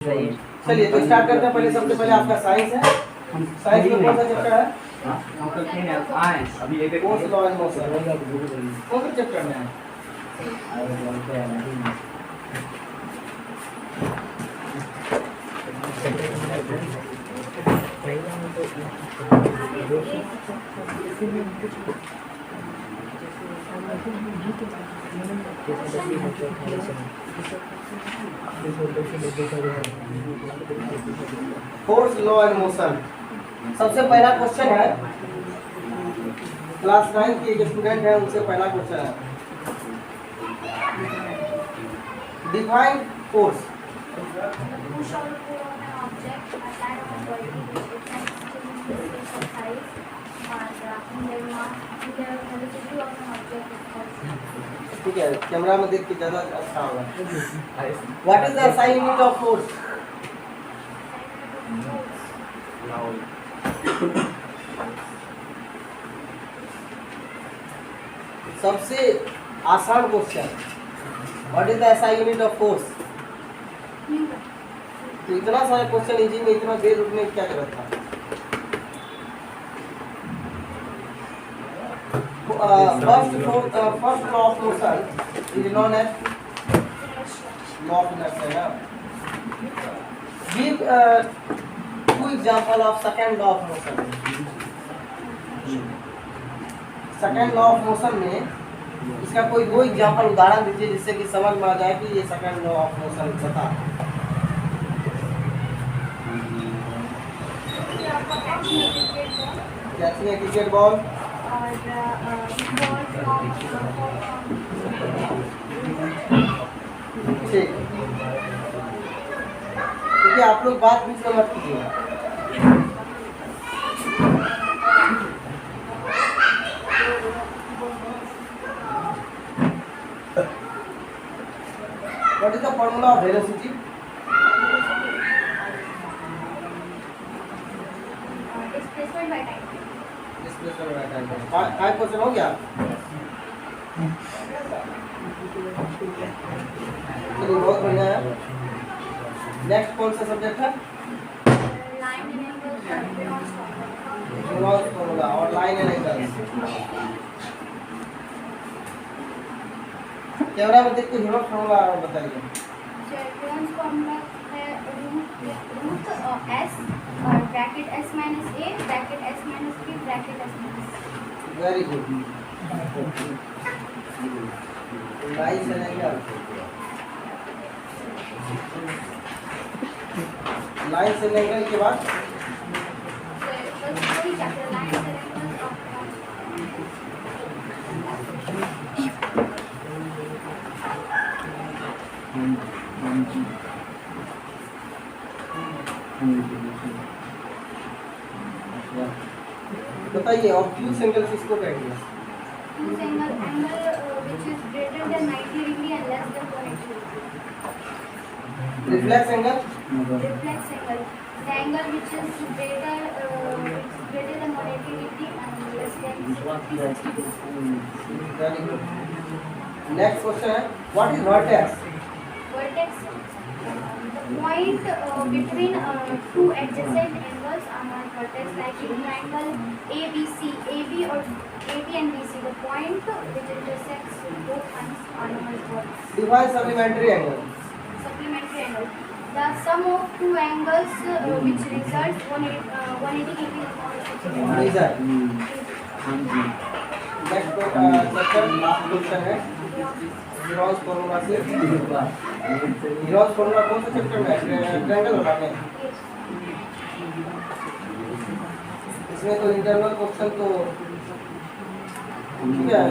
चलिए तो स्टार्ट करते हैं। पहले सबसे पहले आपका साइंस है। साइंस में कौन सा चैप्टर है? Force law and motion. कौन सा चैप्टर में है? Force law and motion. सबसे पहला क्वेश्चन है, क्लास 9 के जो स्टूडेंट है उनसे पहला क्वेश्चन है, डिफाइन फोर्स। ठीक है, कैमरा में देख के ज्यादा अच्छा होगा। What is the SI unit of force? सबसे आसान question, what is the SI unit of force? तो इतना सारा क्वेश्चन इजी में इतना देर रुकने की क्या जरूरत था? First law of motion is known as law of inertia. Give two example of second law of motion. Second law of motion में इसका कोई दो एग्जांपल उदाहरण दीजिए जिससे कि समझ में आ जाए कि ये सेकंड लॉ ऑफ मोशन बता। कैचिंग ए क्रिकेट बॉल ठीक है, आप लोग बात बीच में मत कीजिएगा। What is the formula of velocity? Displacement by time. Displacement by time. 5% हो गया। चलिए बहुत बढ़िया है। नेक्स्ट कौन सा सब्जेक्ट है? Line and angles, Reynolds formula और लाइन एंड एंगल्स। कैमरा में देख के रेनॉल्ड्स फॉर्मूला बताइए। रेनॉल्ड्स फॉर्मूला है रूट S और bracket S minus A bracket S minus B bracket S minus। Very good. Line and angle, line से angle के बाद बताइए ऑब्ट्यूज एंगल किसको कहते हैं? Obtuse angle which is greater than 90 degree and less than 180 degree. Reflex angle, Reflex angle, the angle which is greater than 180 degree and less than 60 degree. Very good. Next question है, what is vertex? Vertex, the point between two adjacent angles are not vertex. Like in triangle ABC, AB or AB and BC, the point which intersects both points are known as vertex. Define supplementary angle. Supplementary angle, the sum of two angles which results 180 degree is called supplementary. Reason. Next second last question है Reynolds formula से। Reynolds formula कौन सा chapter में है? Triangle वाला में। इसमें तो इंटरनल क्वेश्चन तो ठीक है।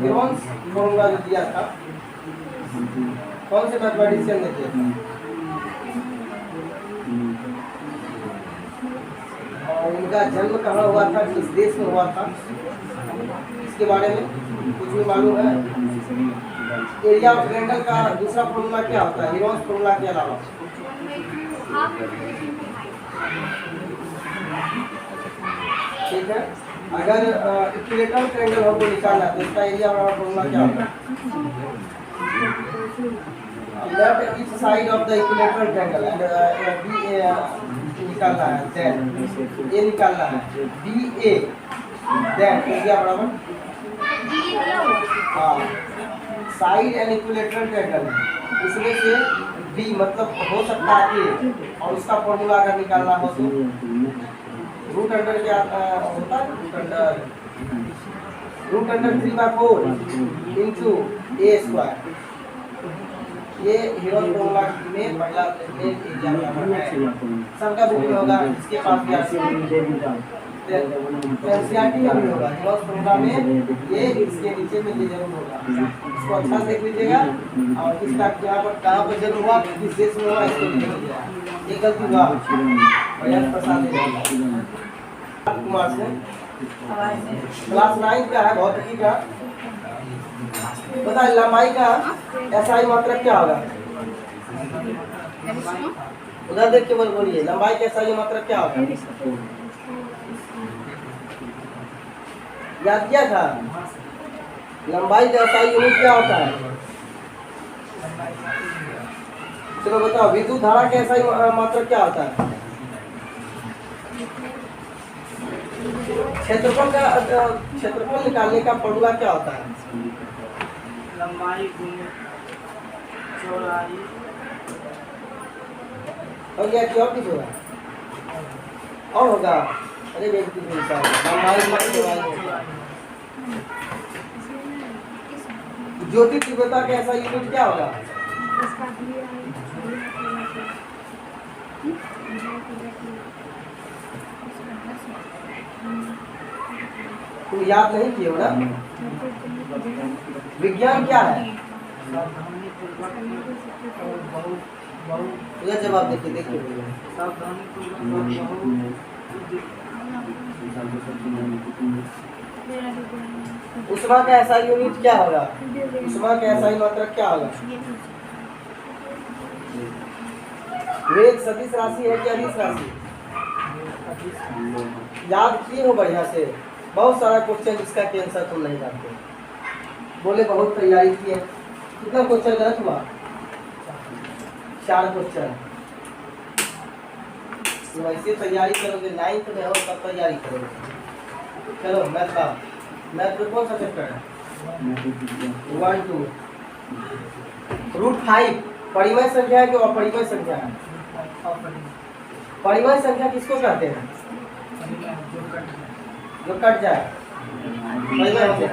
रेनॉल्ड्स फॉर्मूला जो दिया था कौन से मैथमेटिशियन ने दिया था? और इनका जन्म कहाँ हुआ था, किस देश में हुआ था, इसके बारे में कुछ भी मालूम है? एरिया ऑफ ट्रायंगल का दूसरा फॉर्मूला क्या होता है रेनॉल्ड्स फॉर्मूला के अलावा? ठीक है, अगर इक्विलेटरल ट्रायंगल हमको निकालना है तो इसका एरिया वाला फॉर्मूला क्या होगा? Left each side of the equilateral triangle and B निकालना है, देन ए निकालना है, बी ए देन एरिया बराबर ये दिया हुआ हाँ साइड एंड इक्विलेटरल ट्रायंगल, इसमें से बी मतलब हो सकता है ए, और उसका फॉर्मूला अगर निकालना हो तो रूट अंडर क्या होता है, रूट अंडर 3/4 इंटू ए स्क्वायर। ये हीरो फॉर्मूला में पहला एग्जाम है, सबका बुक में होगा, इसके पास भी एनसीईआरटी में भी होगा। हीरो फॉर्मूला में ये इसके नीचे में ये जरूर होगा, इसको अच्छा से देख लीजिएगा। और इसका यहाँ पर कहाँ पर जरूर हुआ, किस देश में हुआ, इसको लिख लीजिएगा। ये गलती हुआ प्रयास प्रसाद कुमार से क्लास 9 का है, भौतिकी का। बताइए लंबाई का एसआई मात्रक क्या होगा, उधर देख के बोलिए, लंबाई का एसआई मात्रक क्या होगा, याद किया था? लंबाई का एसआई यूनिट क्या होता है? चलो बताओ, विद्युत धारा का एसआई मात्रक क्या होता है? क्षेत्रफल निकालने का फॉर्मूला क्या होता है? लंबाई गुणे चौड़ाई। और क्या और कुछ होगा और होगा? अरे बेटी इंसान लंबाई गुणे चौड़ाई। ज्योति तीव्रता का ऐसा यूनिट क्या होगा? तुम याद नहीं किए हो ना? विज्ञान क्या है? यह जवाब देखिए देखिए उष्मा का ऐसा यूनिट क्या होगा? उष्मा का ऐसा मात्रक क्या होगा? वेग सदिश राशि है कि अदिश राशि? याद किए हो बढ़िया से? बहुत सारा क्वेश्चन जिसका के आंसर तुम नहीं जानते, बोले बहुत तैयारी की है। कितना क्वेश्चन गलत हुआ? 4 क्वेश्चन। तुम ऐसे तैयारी करोगे, 9th में हो तब तैयारी करोगे। चलो मैथ का, मैथ में कौन सा चैप्टर है? 1 2 √5 परिमेय संख्या है कि अपरिमेय संख्या है? परिमेय संख्या किसको कहते हैं? जो कट जाए परिमेय हो गया।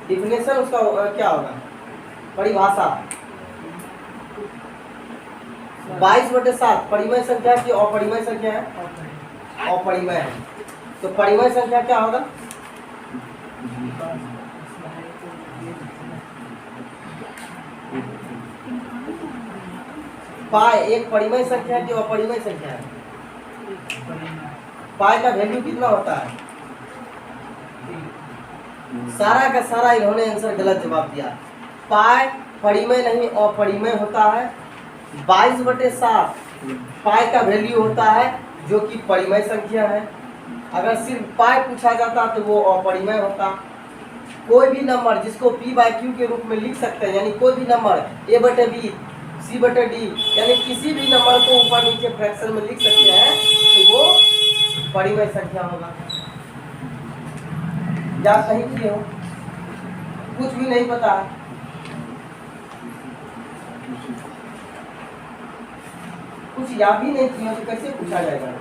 डिफिनेशन उसका क्या होगा? परिभाषा 22/7 परिमेय संख्या की अपरिमेय संख्या है? अपरिमेय है। तो परिमेय संख्या क्या होगा? पाई एक परिमेय संख्या की अपरिमेय संख्या है। पाई का वैल्यू कितना होता है? सारा का सारा इन्होंने आंसर गलत जवाब दिया। पाई परिमेय नहीं अपरिमेय होता है। 22/7 पाई का वैल्यू होता है जो कि परिमेय संख्या है। अगर सिर्फ पाई पूछा जाता तो वो अपरिमेय होता। कोई भी नंबर जिसको p/q के रूप में लिख सकते हैं, यानी कोई भी नंबर a/b c/d यानी किसी भी नंबर को ऊपर नीचे फ्रैक्शन में लिख सकते हैं तो वो परिमेय संख्या होगा। याद नहीं किए हो? कुछ भी नहीं पता? कुछ याद ही नहीं किए तो कैसे पूछा जाएगा?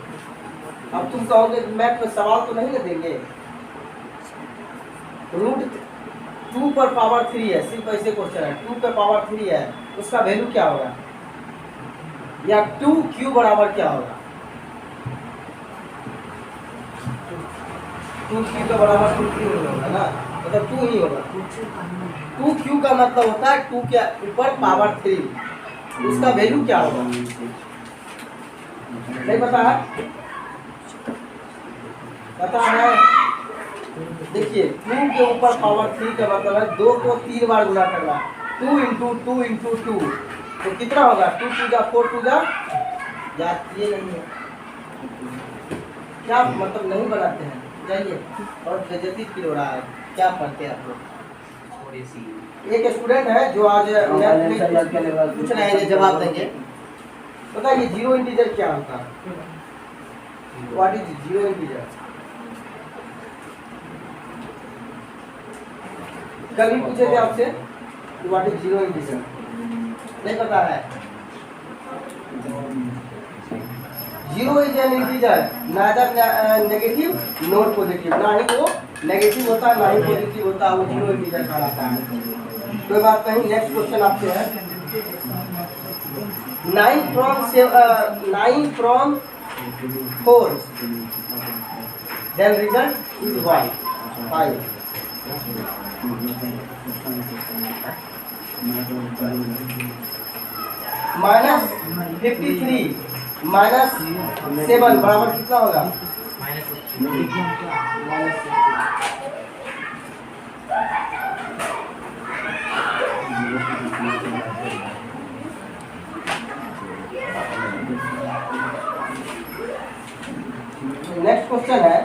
अब तुम कहोगे मैथ में सवाल तो नहीं ना देंगे। √2/3 है, सिर्फ ऐसे क्वेश्चन है। 2/3 है, उसका वैल्यू क्या होगा? या 2q बराबर क्या होगा? 2q का बराबर 2q होगा ना, मतलब 2 ही होगा। 2q का मतलब होता है 2 के ऊपर पावर 3। उसका वैल्यू क्या होगा? नहीं पता है? पता है? देखिए 2 के ऊपर पावर 3 का मतलब है 2 को 3 बार गुना करना। 2 × 2 × 2 तो कितना होगा? 2 2 जा 4 2 जा। याद किए नहीं है क्या? मतलब नहीं बनाते हैं? जाइए और बेइज्जती क्यों हो रहा है? क्या पढ़ते हैं आप लोग? एक स्टूडेंट है जो आज मैथ में पूछ रहे हैं, जवाब देंगे। बताइए जीरो इंटीजर क्या होता है? What is zero integer? कल भी पूछे थे आपसे कि व्हाट इज जीरो इंटीजर, नहीं पता है? Zero is an integer neither negative not positive, ना ही वो नेगेटिव होता है ना ही पॉजिटिव होता है, वो जीरो इंटीजर कहलाता है। कोई बात नहीं। नेक्स्ट क्वेश्चन आपसे है 9 from 4 then result is 5 minus 53 minus 7 बराबर कितना होगा? नेक्स्ट क्वेश्चन है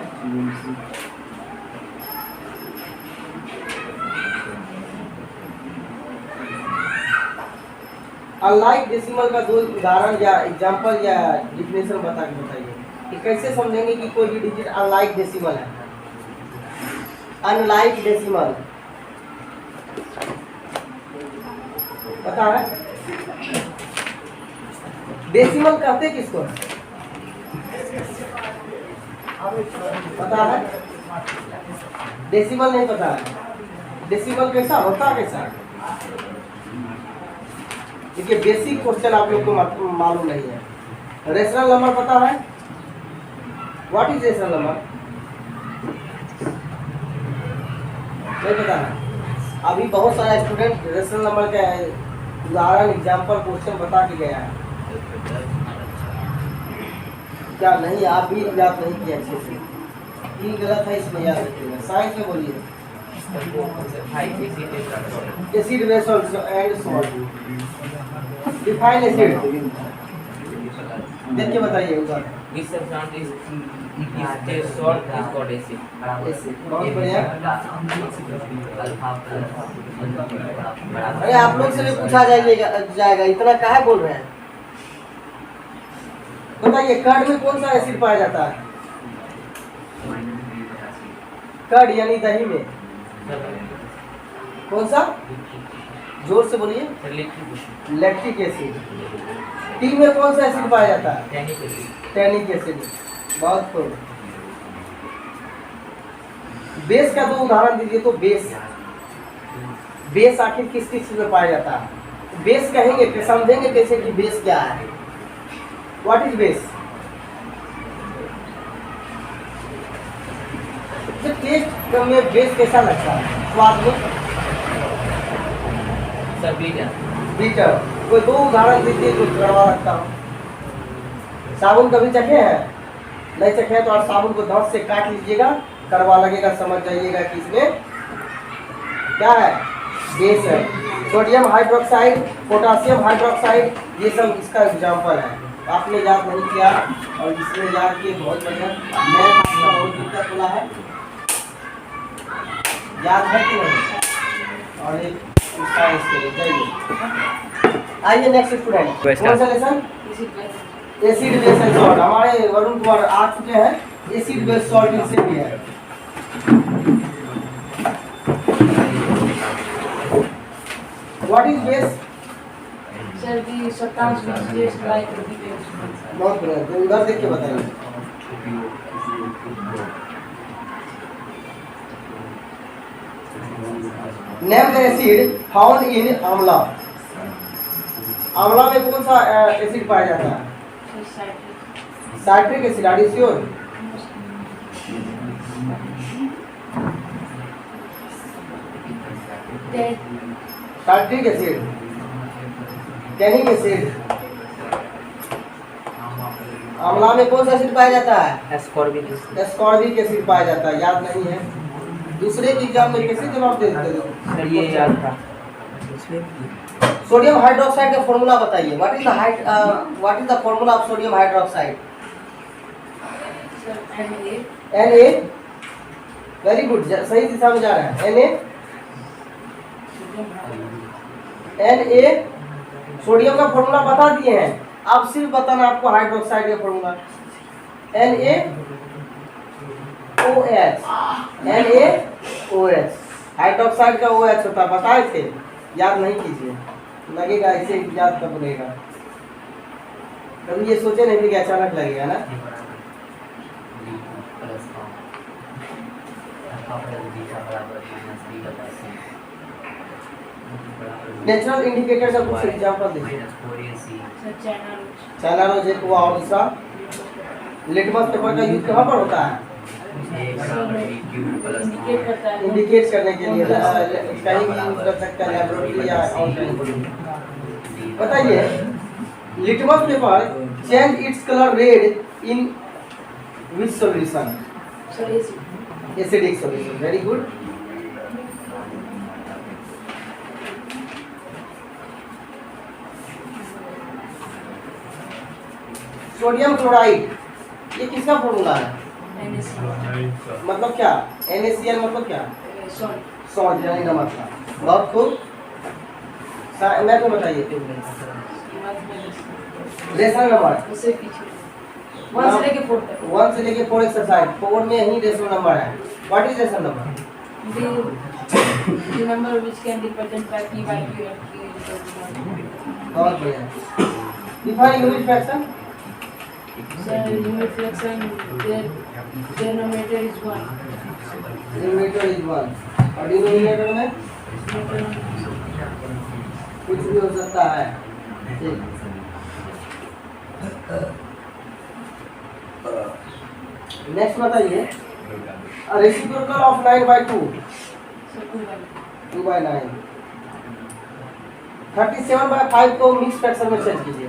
अनलाइक डेसिमल का दो उदाहरण या एग्जांपल या डिफिनेशन बता के बताइए कि कैसे समझेंगे कि कोई भी डिजिट अनलाइक डेसिमल है। अनलाइक डेसिमल पता है? डेसिमल कहते किसको पता है? डेसिमल नहीं पता है? डेसिमल कैसा होता कैसा? देखिए बेसिक क्वेश्चन आप लोग को मालूम नहीं है। रेशनल नंबर पता है? What is rational number? नहीं पता है? अभी बहुत सारा स्टूडेंट रेशनल नंबर का उदाहरण एग्जाम्पल क्वेश्चन बता के गया है। क्या नहीं आप भी याद नहीं किया अच्छे से? ये गलत है, इसमें याद रखिएगा। साइंस में बोलिए acid base and salt. Define acid देख के बताइए उधर। बहुत बढ़िया। अरे आप लोग से भी पूछा जाएगा, इतना काहे बोल रहे हैं? बताइए कर्ड में कौन सा एसिड पाया जाता है? कर्ड यानी दही में कौन सा? जोर से बोलिए। Lactic acid. टी में कौन सा एसिड पाया जाता है? Tannic acid. बहुत खूब। बेस का दो उदाहरण दीजिए तो। बेस आखिर किस किस चीज में पाया जाता है? बेस कहेंगे कि समझेंगे कैसे कि बेस क्या है? What is base? टेस्ट में बेस कैसा लगता है? स्वाद में बीटर। कोई दो उदाहरण दीजिए जो कड़वा लगता हो। साबुन कभी चखे हैं? नहीं चखे तो आप साबुन को दांत से काट लीजिएगा, कड़वा लगेगा, समझ जाइएगा कि इसमें क्या है? बेस है। सोडियम हाइड्रोक्साइड, पोटासियम हाइड्रोक्साइड, ये सब इसका एग्जाम्पल है। आपने याद नहीं किया और इसमें याद किए, बहुत बढ़िया। मैथ आपका बहुत दिक्कत वाला है, याद है कि नहीं? और एक साइंस के लिए जाइए। आइए नेक्स्ट स्टूडेंट, कौन सा lesson? Acid base and salt. हमारे वरुण कुमार आ चुके हैं। एसिड बेस सॉल्ट इनसे भी है। What is base? बहुत बढ़िया। उधर देख के बताइए। Name the acid found in amla. आंवला में कौन सा एसिड पाया जाता है? Citric acid. Are you sure? Citric acid, tannic acid. आंवला में कौन सा एसिड पाया जाता है? एस्कॉर्बिक एसिड पाया जाता है। याद नहीं है? दूसरे के एग्जाम में कैसे जवाब दे देते हो? ये याद था। सोडियम हाइड्रोक्साइड का फॉर्मूला बताइए। What is the formula of sodium hydroxide? Na। Very good, सही दिशा में जा रहे हैं। Na Na सोडियम का फॉर्मूला बता दिए हैं, अब सिर्फ बताना आपको हाइड्रोक्साइड का फॉर्मूला। NaOH हाइड्रोक्साइड का OH होता, बताए थे, याद नहीं कीजिए, लगेगा ऐसे याद कब लगेगा, कभी ये सोचे नहीं कि अचानक लगेगा ना। नेचुरल इंडिकेटर का कुछ एग्जांपल दीजिए। चाइना रोज एक हुआ, और दूसरा लिटमस पेपर का यूज कहाँ पर होता है? इंडिकेट करने के लिए, कहीं भी यूज कर सकते हैं, लैबोरेटरी या और कहीं। बताइए, litmus paper change its colour red इन विच solution? Acidic solution. Very good. Sodium chloride, ये किसका फॉर्मूला है? मतलब क्या? NaCl मतलब क्या? सॉल्ट यानी नमक का। बहुत खूब। मैं को बताइए, रेशनल नंबर 1 से लेके 4 एक्सरसाइज 4 में ही रेशनल नंबर है। What is rational number? The number which can be represented by P by Q and Q is equal to 1. बहुत बढ़िया। Define unit fraction. So unit fraction, their numerator is 1. Numerator is 1 और denominator में कुछ भी हो सकता है। ठीक। नेक्स्ट बताइए, रेसिप्रोकल ऑफ 9/2 So 2 by 2/9। 37/5 को मिक्स फ्रैक्शन में चेंज कीजिए।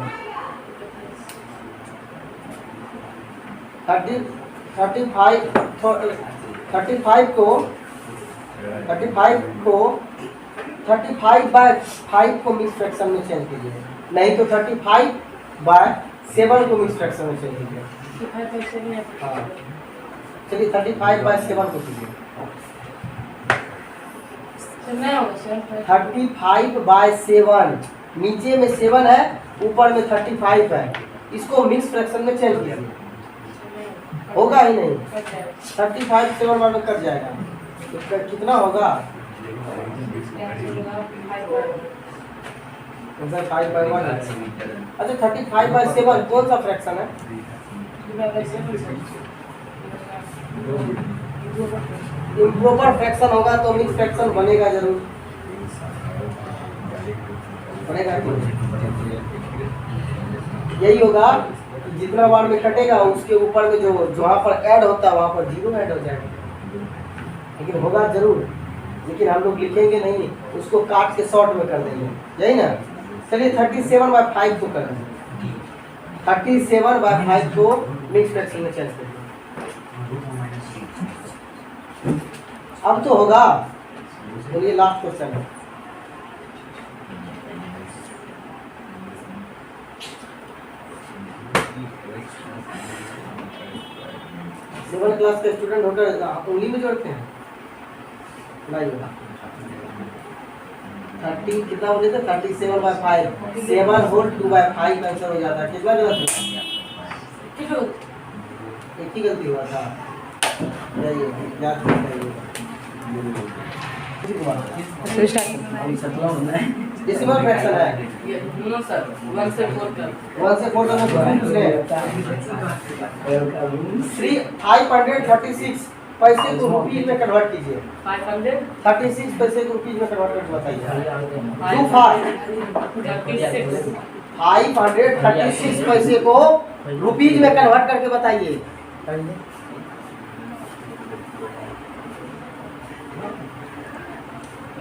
35 को 35/5 को मिक्स फ्रैक्शन में चेंज कीजिए, नहीं तो 35/7 को मिक्स फ्रैक्शन में चेंज कीजिए। 5 by 7 है। हाँ, चलिए 35/7 को कीजिए। So मैं होगा 7 35/7, नीचे में 7 है, ऊपर में 35 है, इसको मिक्स फ्रैक्शन में चेंज कीजिए। होगा ही नहीं, 35 7 में कट जाएगा, तो कितना होगा? 5/1। अच्छा, 35/7 कौन सा फ्रैक्शन है? इम्प्रॉपर फ्रैक्शन होगा तो मिक्स फ्रैक्शन बनेगा जरूर, बनेगा क्यों? यही होगा, जितना बार में कटेगा उसके ऊपर में जो जहाँ पर ऐड होता है वहाँ पर 0 ऐड हो जाएगा, लेकिन होगा जरूर, लेकिन हम लोग लिखेंगे नहीं, उसको काट के शॉर्ट में कर देंगे, यही ना। चलिए 37/5 को कर देंगे, 37/5 को मिक्स फ्रैक्शन में चेंज कर देंगे। अब तो होगा, बोलिए लास्ट क्वेश्चन है। सेवन क्लास के स्टूडेंट होकर उंगली में जोड़ते हैं, नहीं होगा। 30 कितना बोले थे? 37/5, 7 होल 2/5 आंसर हो जाता है। कितना गलत हुआ? एक ही गलती हुआ था, जाइए याद करिए। डेसिमल फ्रैक्शन है, नो सर 1 से 4 तक 1 से 4 तक दूसरे 536 पैसे को रुपीज में कन्वर्ट कीजिए। 536 पैसे को रुपीज में कन्वर्ट करके बताइए। 536 पैसे को रुपीज में कन्वर्ट करके बताइए।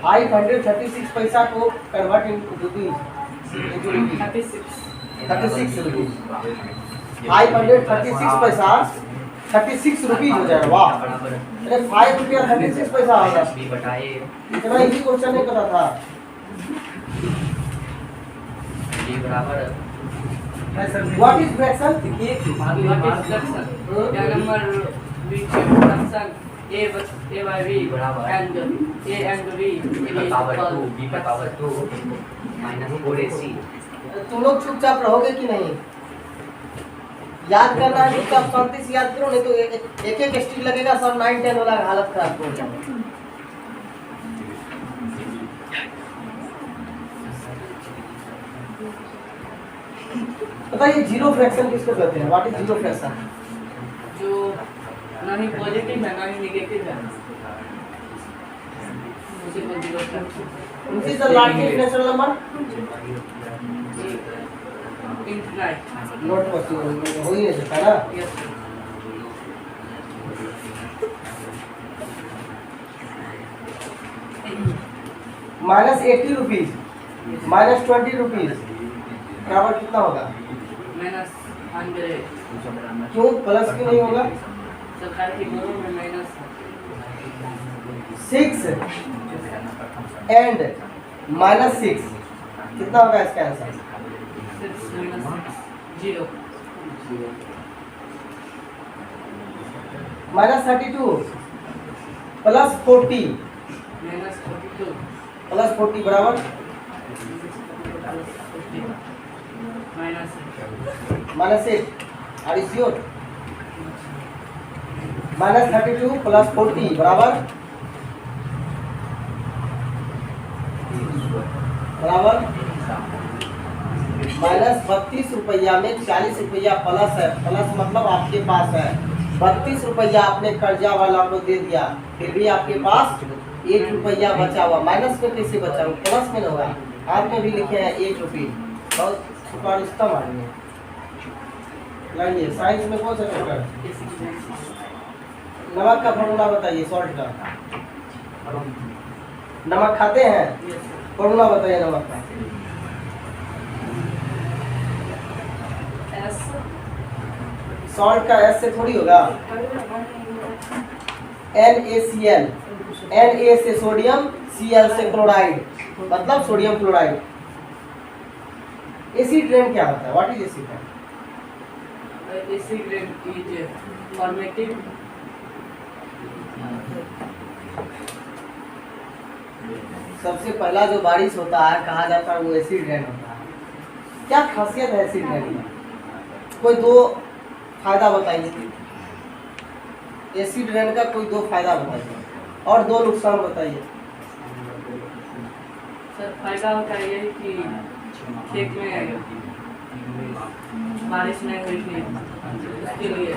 536 पैसा को कन्वर्ट इनटू रुपीज, 36 रुपीज। 536 पैसा 36 रुपीज हो जाएगा। वाह, अरे 5 रुपया 36 पैसा होगा। इतना इजी क्वेश्चन नहीं पता था। What is fraction? क्या number which fraction A by B बराबर and A and B b power 2 b power 2 minus 4ac। तुम लोग चुपचाप रहोगे कि नहीं? याद करना है, चुपचाप शांति से याद करो, नहीं तो एक एक स्टिक लगेगा, सब 9-10 वाला हालत खराब हो जाएगा। बताइए जीरो फ्रैक्शन किसको कहते हैं? What is zero fraction? जो ना ही पॉजिटिव है ना ही नेगेटिव है उसे को zero fraction. Which is the largest natural number? Infinite. Not possible, हो ही नहीं सकता ना। यस -80 रुपीज -20 रुपीज बराबर कितना होगा? -100। क्यों प्लस क्यों नहीं होगा? सरकार की दोनों में माइनस 6 एंड -6 कितना होगा इसका आंसर? 0 -32 प्लस 40 -42 प्लस 40 बराबर -8। Are you sure? -32 प्लस 40 बराबर -32 रुपया में 40 रुपया प्लस है। प्लस मतलब आपके पास है 32 रुपया, आपने कर्जा वाला को दे दिया, फिर भी आपके पास 1 रुपया बचा हुआ। माइनस में कैसे बचा हुआ? प्लस में होगा। आपने भी लिखे हैं 1 रुपये। बहुत सुपरस्टम आदमी है। लाइए साइंस में कौन सा चैप्टर? नमक का फॉर्मूला बताइए, सॉल्ट का। नमक खाते हैं? फॉर्मूला बताइए नमक का। सॉल्ट का एस से थोड़ी होगा। NaCl, Na से सोडियम, Cl से क्लोराइड, मतलब सोडियम क्लोराइड। एसिड रेन क्या होता है? What is acid rain? Acid rain is formative सबसे पहला जो बारिश होता है कहा जाता है वो एसिड रेन होता है। क्या खासियत है एसिड रेन की? कोई दो फायदा बताइए। एसिड रेन का कोई दो फायदा बताइए और दो नुकसान बताइए। सर फायदा होता है ये कि खेत में बारिश नहीं हुई थी उसके लिए।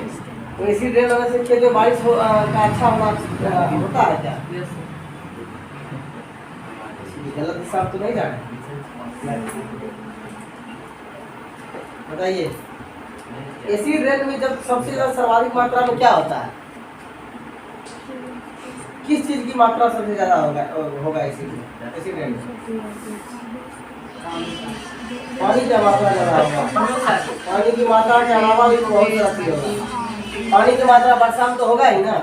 तो एसिड रेन होने से खेत में बारिश का अच्छा होना होता है क्या? यस गलत हिसाब तो नहीं जा रहे? बताइए एसिड रेन में जब सबसे ज्यादा सर्वाधिक मात्रा में क्या होता है? किस चीज की मात्रा सबसे ज्यादा होगा एसिड रेन में? पानी की मात्रा ज्यादा होगा। पानी की मात्रा के अलावा भी बहुत सारा चीज होगा। पानी की मात्रा वर्षा में तो होगा ही ना।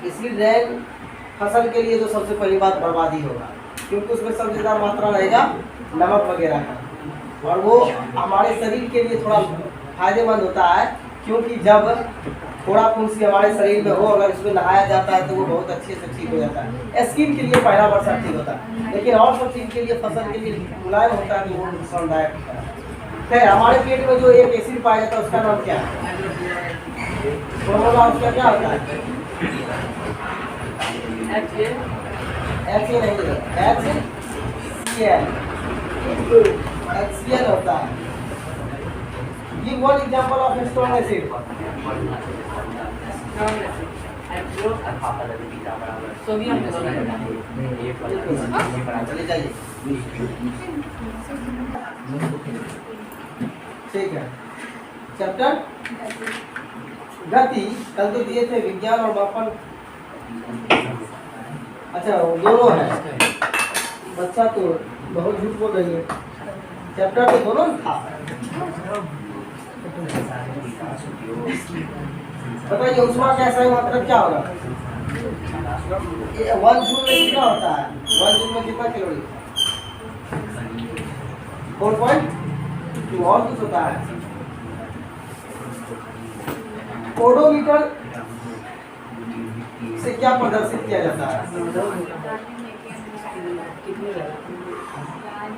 एसिड रेन फसल के लिए तो सबसे पहली बात बर्बादी होगा, क्योंकि उसमें सबसे ज्यादा मात्रा रहेगा नमक वगैरह का, और वो हमारे शरीर के लिए थोड़ा फायदेमंद होता है, क्योंकि जब थोड़ा फुंसी हमारे शरीर में हो, अगर इसमें नहाया जाता है तो वो बहुत अच्छे से ठीक हो जाता है। स्किन के लिए पहला वर्षा ठीक होता है, लेकिन और सब चीज़ के लिए, फसल के लिए मुलायम होता है, तो वो नुकसानदायक होता है। खैर हमारे पेट में जो एक एसिड पाया जाता है उसका नाम क्या है? उसका क्या होता है? HCl होता है। Give one example of a strong acid. Sodium चले जाइए। ठीक है, चैप्टर गति कल तो दिए थे, विज्ञान और मापन। अच्छा दोनों है, बच्चा तो बहुत झूठ बोल रही है। चैप्टर तो दोनों था। बताइए उष्मा का सही मात्रक क्या होगा? 1 जूल में कितना होता है? 1 जूल में कितना कैलोरी? 4.2 और कुछ होता है? ओडोमीटर से क्या प्रदर्शित किया जाता है?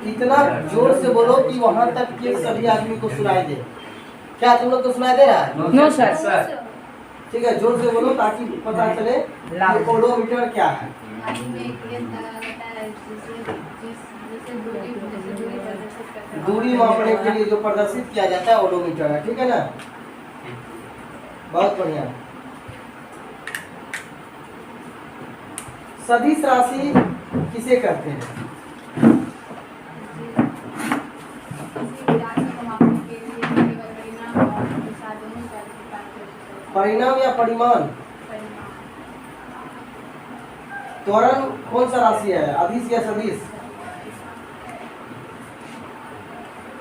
इतना जोर से बोलो कि वहां तक के सभी आदमी को सुनाई दे। क्या तुम लोग को सुनाई दे रहा है? No sir. ठीक है, जोर से बोलो ताकि पता चले कि ओडोमीटर क्या है। दूरी मापने के लिए जो प्रदर्शित किया जाता है ओडोमीटर है, ठीक है ना? बहुत बढ़िया। सदिश राशि किसे कहते हैं? परिणाम या परिमाण? त्वरण कौन सा राशि है, अदिश या सदिश?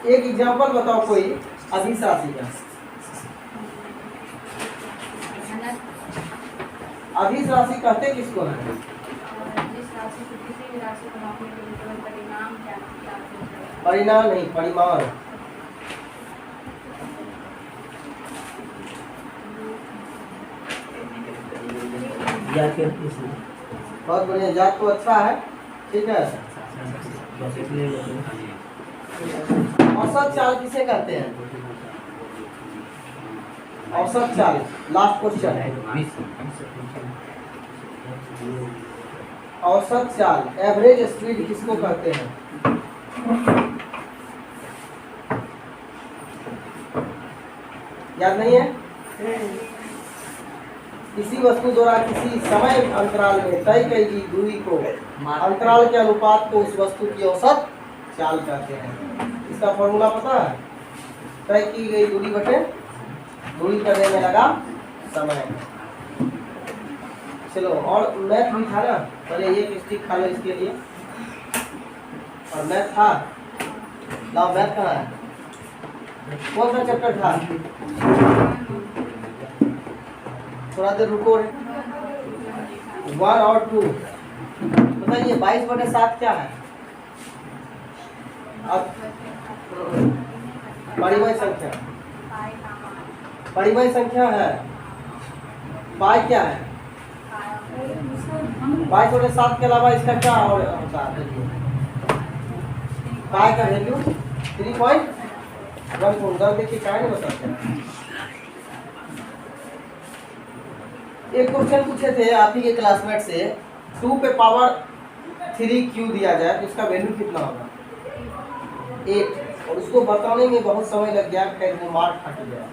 एक एग्जांपल बताओ कोई अदिश राशि का। अदिश राशि कहते किसको है? परिणाम नहीं, परिमाण। बहुत बढ़िया, जात तो अच्छा है, ठीक है। औसत चाल किसे कहते हैं? औसत चाल, लास्ट क्वेश्चन है। औसत चाल, एवरेज स्पीड किसको कहते हैं? याद नहीं है? किसी वस्तु द्वारा किसी समय अंतराल में तय की गई दूरी को, अंतराल के अनुपात को उस वस्तु की औसत चाल कहते हैं। इसका फॉर्मूला पता है? तय की गई दूरी बटे दूरी करने में लगा समय। चलो, और मैथ भी था ना, पहले एक स्टिक खा लो इसके लिए। और मैथ था, लाओ मैथ कहाँ है? कौन सा चैप्टर था? थोड़ा देर रुको। 1 और 2 बताइए। 22/7 क्या है? अब परिमेय संख्या, परिमेय संख्या है। पाई क्या है? 22/7 के अलावा इसका क्या और होता है? पाई का वैल्यू 3.14। देखिए क्या नहीं बताते। एक क्वेश्चन पूछे थे आप ही के क्लासमेट से, 2 पे पावर 3 क्यू दिया जाए तो इसका वैल्यू कितना होगा? 8। और उसको बताने में बहुत समय लग गया, खैर मार्क फट गया।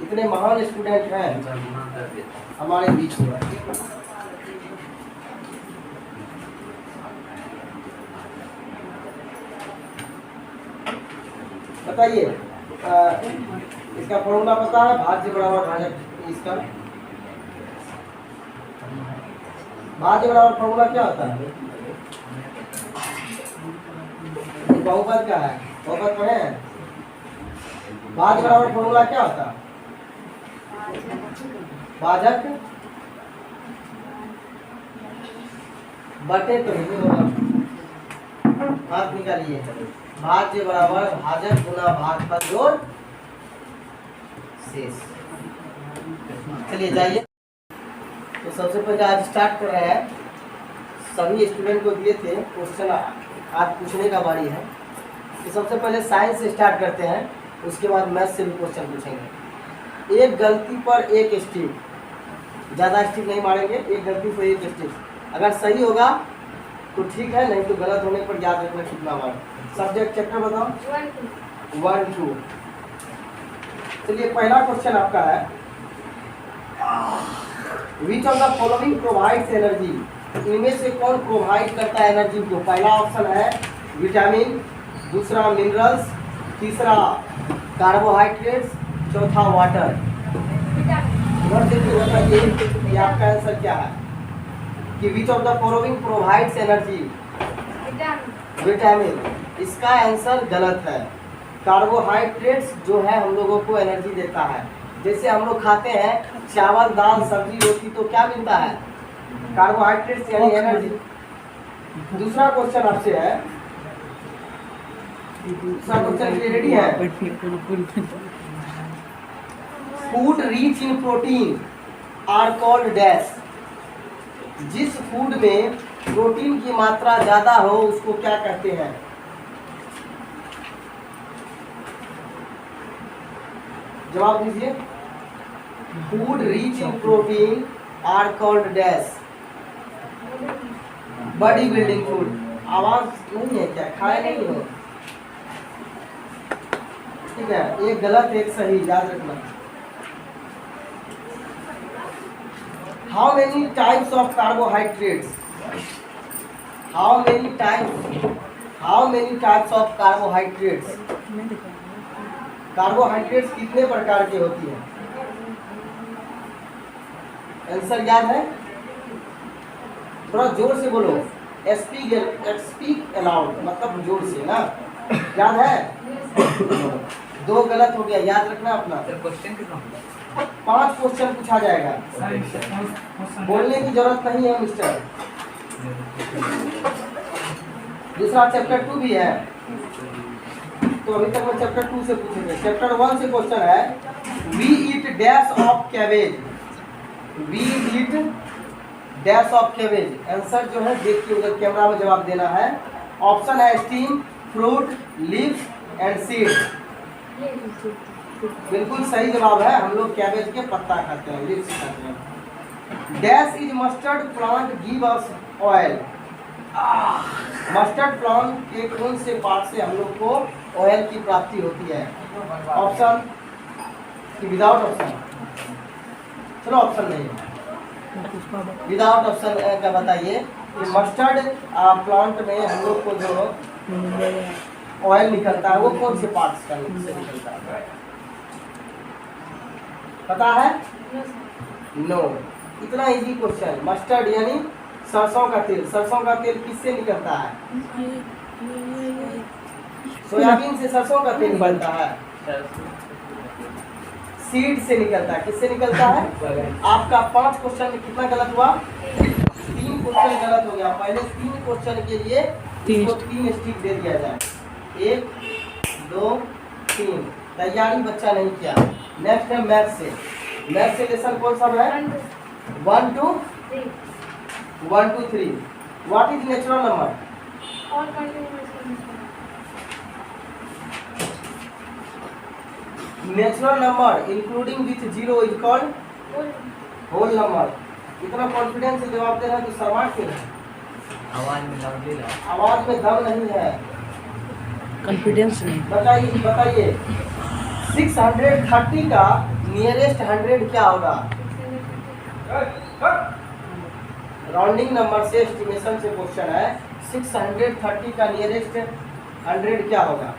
इतने महान स्टूडेंट हैं हमारे बीच में। बताइए, इसका फॉर्मूला पता है? भाज्य बराबर भाजक। इसका भाज्य बराबर फॉर्मूला क्या होता है? बहुपद का है, बहुपद पढ़े हैं? भाज्य बराबर फॉर्मूला क्या होता है? भाजक बटे तो नहीं होगा, हाथ निकालिए। भाज्य बराबर भाजक गुना भागफल जोड़ शेष। चलिए जाइए। तो सबसे पहले आज स्टार्ट कर रहे हैं। सभी स्टूडेंट को दिए थे क्वेश्चन, आज पूछने का बारी है। तो सबसे पहले साइंस से स्टार्ट करते हैं, उसके बाद मैथ से भी क्वेश्चन पूछेंगे। एक गलती पर एक स्टिक, ज़्यादा स्टिक नहीं मारेंगे, एक गलती पर एक स्टिक। अगर सही होगा तो ठीक है, नहीं तो गलत होने पर याद रखना कितना मार। सब्जेक्ट चैप्टर बताओ। 1 2। चलिए पहला क्वेश्चन आपका है, which of the following provides energy? इनमें से कौन प्रोवाइड करता है एनर्जी को? पहला ऑप्शन है विटामिन, दूसरा मिनरल्स, तीसरा कार्बोहाइड्रेट्स, चौथा वाटर। बताइए कि आपका आंसर क्या है कि which of the following provides energy? Vitamin. इसका आंसर गलत है। कार्बोहाइड्रेट्स जो है हम लोगों को एनर्जी देता है। जैसे हम लोग खाते हैं चावल, दाल, सब्जी, रोटी, तो क्या मिलता है? कार्बोहाइड्रेट्स यानी एनर्जी। दूसरा क्वेश्चन आपसे है, दूसरा क्वेश्चन रेडी है? Food rich in protein are called dash. जिस फूड में प्रोटीन की मात्रा ज्यादा हो उसको क्या कहते हैं? जवाब दीजिए। Food rich in protein are called dash. Body building food. आवाज नहीं है क्या? खाए नहीं हो? ठीक है, एक गलत एक सही, याद रखना। How many types of carbohydrates? How many types of carbohydrates? Carbohydrates कितने प्रकार के होती हैं? आंसर याद है? थोड़ा जोर से बोलो। स्पीक अलाउड, मतलब जोर से ना। याद है? 2 गलत हो गया, याद रखना अपना। क्वेश्चन कितना? 5 क्वेश्चन पूछा जाएगा, बोलने की जरूरत नहीं है मिस्टर। दूसरा चैप्टर 2 भी है, तो अभी तक मैं चैप्टर 2 से पूछेंगे। चैप्टर 1 से क्वेश्चन है, we eat dash of cabbage. We eat dash of cabbage. Answer जो है देखिए, उधर कैमरा में जवाब देना है। ऑप्शन है steam, fruit, leaves and seeds. बिल्कुल सही जवाब है, हम लोग कैबेज के पत्ता खाते हैं, लीव्स खाते हैं। Dash is mustard plant give us oil. Mustard plant के कौन से पार्ट से हम लोग को ऑयल की प्राप्ति होती है? ऑप्शन कि विदाउट ऑप्शन? चलो ऑप्शन नहीं है, विदाउट ऑप्शन का बताइए कि मस्टर्ड प्लांट में हम लोग को जो ऑयल निकलता है वो कौन से पार्ट्स का से निकलता है? पता है? नो। इतना इजी क्वेश्चन। मस्टर्ड यानी सरसों का तेल। सरसों का तेल किससे निकलता है? सोयाबीन से सरसों का तेल निकलता है। सीड से निकलता है। किससे निकलता है? आपका 5 क्वेश्चन में कितना गलत हुआ? 3 क्वेश्चन गलत हो गया। पहले 3 क्वेश्चन के लिए इसको 3 स्टिक दे दिया जाए। 1 2 3। तैयारी बच्चा नहीं किया। नेक्स्ट है मैथ से। मैथ से लेसन कौन सा है? 1 2 3। What is natural number? All continuous numbers. Natural number including with 0 is called Whole. Whole number. इतना कॉन्फिडेंस से जवाब दे रहा है तो शर्मा क्यों है? आवाज में दम ले ला। आवाज में दम नहीं है, कॉन्फिडेंस नहीं। बताइए 630 का नियरेस्ट 100 क्या होगा? राउंडिंग नंबर से एस्टिमेशन से क्वेश्चन है। 630 का नियरेस्ट 100 क्या होगा?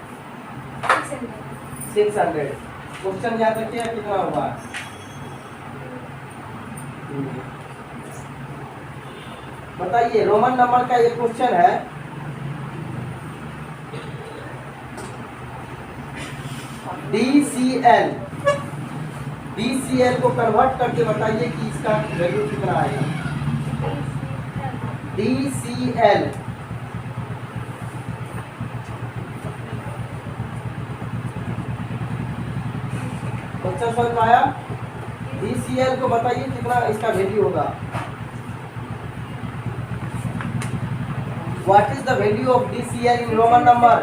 600। क्वेश्चन याद रखिए कितना होगा? बताइए। रोमन नंबर का ये क्वेश्चन है। DCL को कन्वर्ट करके बताइए कि इसका वैल्यू कितना आएगा? DCL क्वेश्चन समझ में आया? DCL को बताइए कितना इसका वैल्यू होगा? What is the value of DCL in Roman number?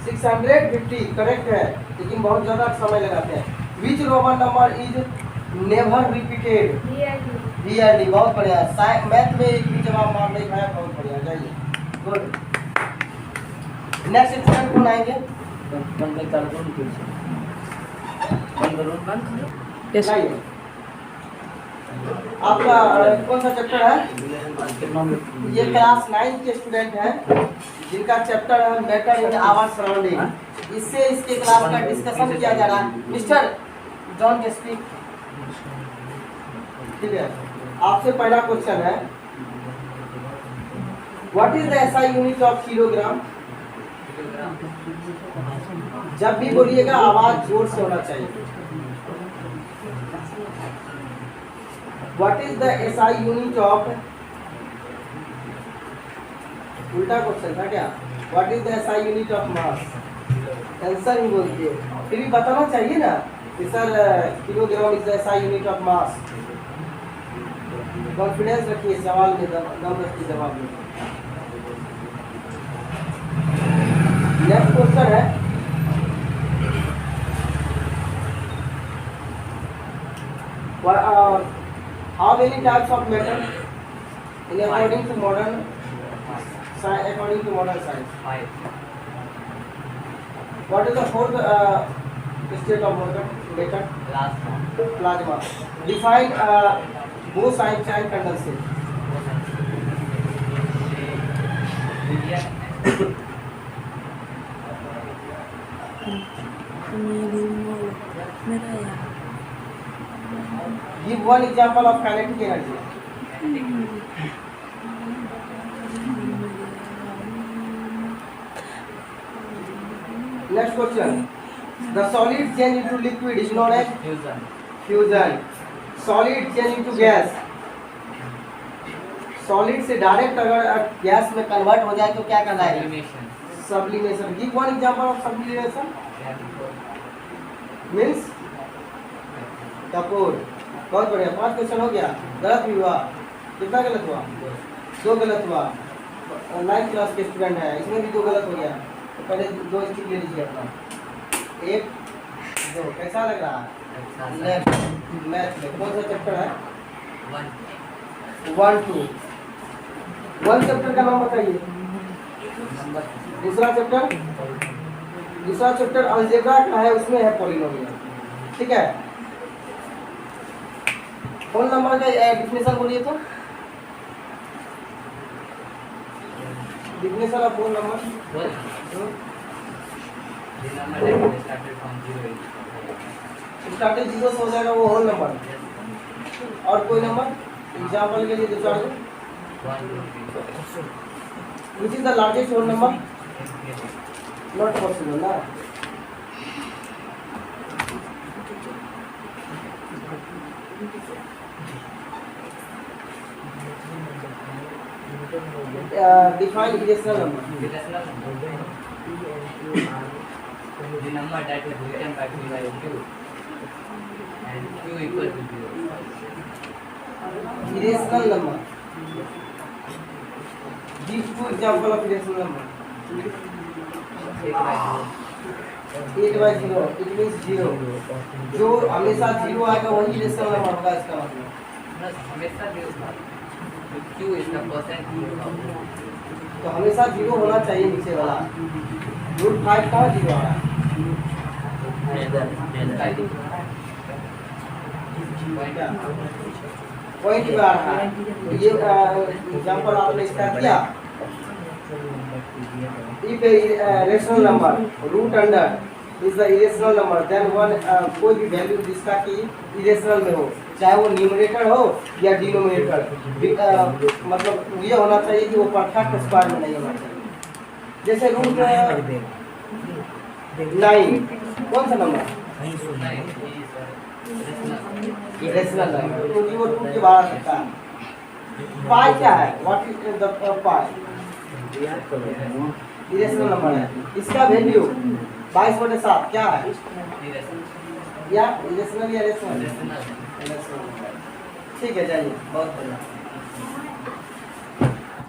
650। Correct है, लेकिन बहुत ज्यादा समय लगाते हैं। Which Roman number is never repeated? DRD। बहुत बढ़िया। मैथ में एक भी जवाब मार नहीं खाया, बहुत बढ़िया। जाइए, गुड। नेक्स्ट स्टूडेंट कौन आएंगे? यस। जाइए। आपका कौन सा चैप्टर है? ये क्लास 9 के स्टूडेंट हैं जिनका चैप्टर है मैटर इन आवर सराउंडिंग। इससे इसके क्लास का डिस्कशन किया जा रहा है। मिस्टर जॉन के स्पीक। ठीक है, आपसे पहला क्वेश्चन है, what is the SI unit of kilogram? जब भी बोलिएगा आवाज जोर से होना चाहिए। What is the SI unit of? उल्टा क्वेश्चन था क्या? What is the SI unit of mass? Answer ही बोलते, फिर भी बताना चाहिए ना। Sir kilogram is the SI unit of mass. Confidence रखिए, सवाल में दम रखिए जवाब में। नेक्स्ट क्वेश्चन है, how many types of metal in according to modern science? 5. What is the fourth state of metal? Last one. Plasma. Define Bose-Einstein condensate. Give one example of kinetic energy. Next question. The solid change into liquid is known as Fusion. fusion. Solid change into gas. Solid से direct अगर gas में convert हो जाए तो क्या कहलाएगा? Sublimation. Sublimation. Give one example of sublimation. Means Kapoor. बहुत बढ़िया, 5 क्वेश्चन हो गया. गलत भी हुआ. कितना गलत हुआ? 2 गलत हुआ. 9th क्लास के स्टूडेंट है, इसमें भी 2 गलत हो गया. तो पहले 2 स्टिक ले लीजिए अपना. 1 2. कैसा लग रहा है? मैथ में कौन सा चैप्टर है? 1 2. 1 चैप्टर का नाम बताइए. दूसरा चैप्टर अलजेब्रा का है, उसमें है पॉलिनोमियल. ठीक है. फोन नंबर का डिफिनेशन बोलिए तो. Definition of phone number. The number that started from 0 is starting 0 से हो जाएगा वो होल नंबर. और कोई नंबर एग्जांपल के लिए दूसरा 1 2 3 which is the largest whole number. Not possible ना. Define irrational number. Irrational number. The number that is written back to by Q and Q equal to 0. Irrational number. Give 2 example of irrational number. 8/0 it means 0. जो हमेशा 0 आएगा वही irrational number होगा. इसका मतलब Plus हमेशा 0 Q is the percent तो हमेशा 0 होना चाहिए नीचे वाला. √5 कहाँ 0 आ रहा है? पॉइंट पे आ रहा है. तो ये एग्जांपल आपने इसका दिया. If rational number root under is the irrational number then one कोई भी वैल्यू जिसका कि इरेशनल में हो, चाहे वो न्यूमरेटर हो या डिनोमिनेटर, मतलब ये होना चाहिए कि वो परफेक्ट स्क्वायर में नहीं होना चाहिए. जैसे रूट 9 कौन सा नंबर? इरेशनल नंबर, क्योंकि वो 2 के बाहर सकता है. पाई क्या है? What is the pi? Irrational number है. इसका वैल्यू 22/7 क्या है? या इरेशनल या रेशनल? ठीक है, जाइए. बहुत बढ़िया.